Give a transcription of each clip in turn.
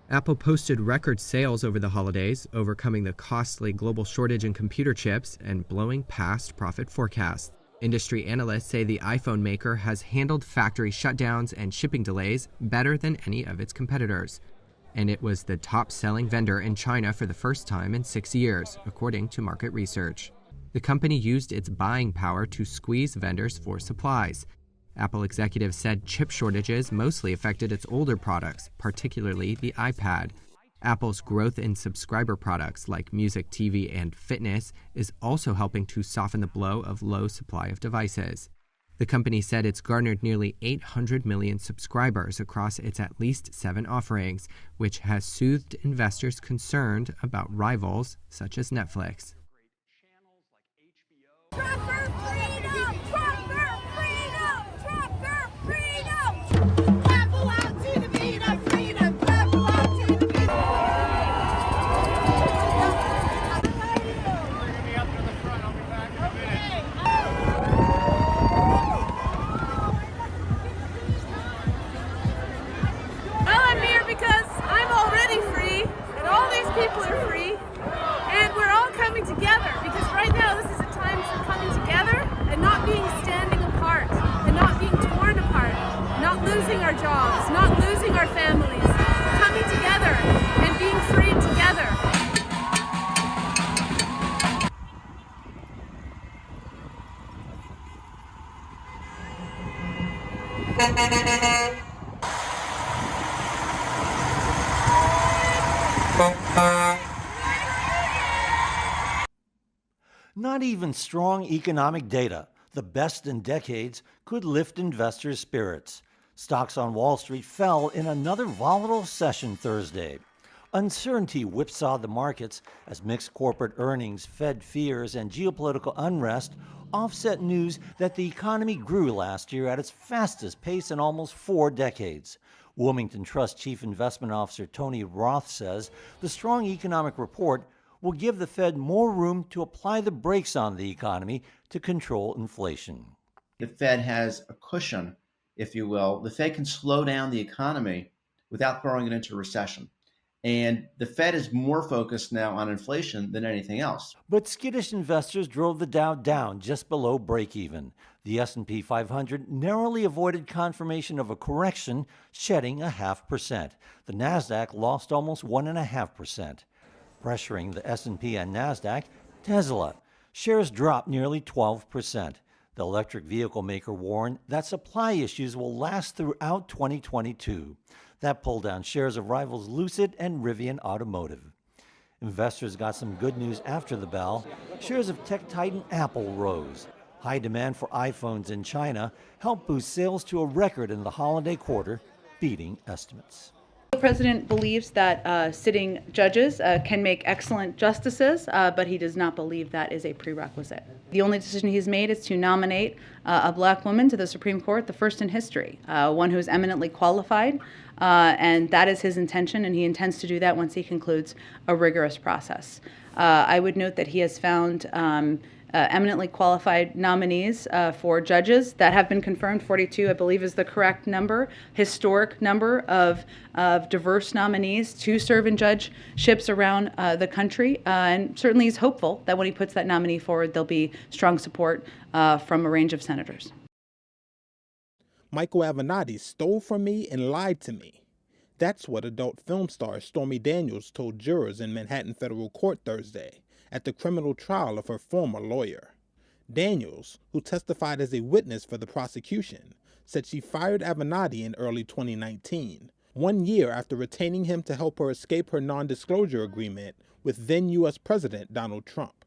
Apple posted record sales over the holidays, overcoming the costly global shortage in computer chips and blowing past profit forecasts. Industry analysts say the iPhone maker has handled factory shutdowns and shipping delays better than any of its competitors. And it was the top-selling vendor in China for the first time in 6 years, according to market research. The company used its buying power to squeeze vendors for supplies. Apple executives said chip shortages mostly affected its older products, particularly the iPad. Apple's growth in subscriber products like music, TV, and fitness is also helping to soften the blow of low supply of devices. The company said it's garnered nearly 800 million subscribers across its at least 7 offerings, which has soothed investors concerned about rivals such as Netflix. Trucker freedom! Trucker freedom! Trucker freedom! Travel out to the freedom, freedom! Travel out to the freedom! Bring me up to the front. I'll be back in a minute. Well, I'm here because I'm already free, and all these people are free, and we're all coming together, because right now this is a time for coming together and not being standing apart, and not being torn apart, not losing our jobs, not losing our families, coming together and being free together. Not even strong economic data, the best in decades, could lift investors' spirits. Stocks on Wall Street fell in another volatile session Thursday. Uncertainty whipsawed the markets as mixed corporate earnings, Fed fears, and geopolitical unrest offset news that the economy grew last year at its fastest pace in almost 4 decades. Wilmington Trust Chief Investment Officer Tony Roth says the strong economic report will give the Fed more room to apply the brakes on the economy to control inflation. The Fed has a cushion, if you will. The Fed can slow down the economy without throwing it into recession. And the Fed is more focused now on inflation than anything else. But skittish investors drove the Dow down just below break-even. The S&P 500 narrowly avoided confirmation of a correction, shedding 0.5%. The Nasdaq lost almost 1.5%. Pressuring the S&P and Nasdaq, Tesla. Shares dropped nearly 12%. The electric vehicle maker warned that supply issues will last throughout 2022. That pulled down shares of rivals Lucid and Rivian Automotive. Investors got some good news after the bell. Shares of tech titan Apple rose. High demand for iPhones in China helped boost sales to a record in the holiday quarter, beating estimates. The president believes that sitting judges can make excellent justices, but he does not believe that is a prerequisite. The only decision he's made is to nominate a black woman to the Supreme Court, the first in history, one who is eminently qualified, and that is his intention, and he intends to do that once he concludes a rigorous process. I would note that he has found eminently qualified nominees for judges that have been confirmed. 42, I believe, is the correct number, historic number of diverse nominees to serve in judgeships around the country. And certainly he's hopeful that when he puts that nominee forward, there'll be strong support from a range of senators. Michael Avenatti stole from me and lied to me. That's what adult film star Stormy Daniels told jurors in Manhattan federal court Thursday at the criminal trial of her former lawyer. Daniels, who testified as a witness for the prosecution, said she fired Avenatti in early 2019, 1 year after retaining him to help her escape her non-disclosure agreement with then U.S. President Donald Trump.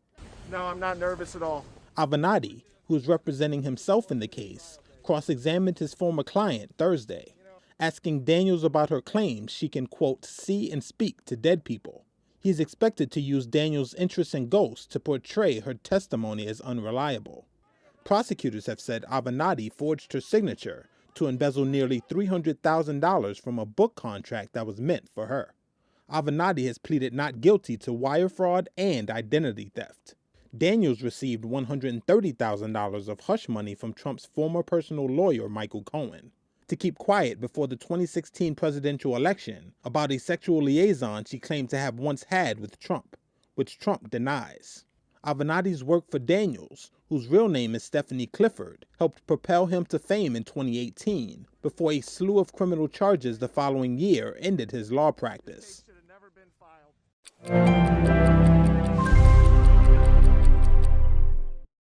No, I'm not nervous at all. Avenatti, who is representing himself in the case, cross-examined his former client Thursday, asking Daniels about her claims she can, quote, see and speak to dead people. He's expected to use Daniels' interest in ghosts to portray her testimony as unreliable. Prosecutors have said Avenatti forged her signature to embezzle nearly $300,000 from a book contract that was meant for her. Avenatti has pleaded not guilty to wire fraud and identity theft. Daniels received $130,000 of hush money from Trump's former personal lawyer, Michael Cohen, to keep quiet before the 2016 presidential election about a sexual liaison she claimed to have once had with Trump, which Trump denies. Avenatti's work for Daniels, whose real name is Stephanie Clifford, helped propel him to fame in 2018, before a slew of criminal charges the following year ended his law practice. Should have never been filed.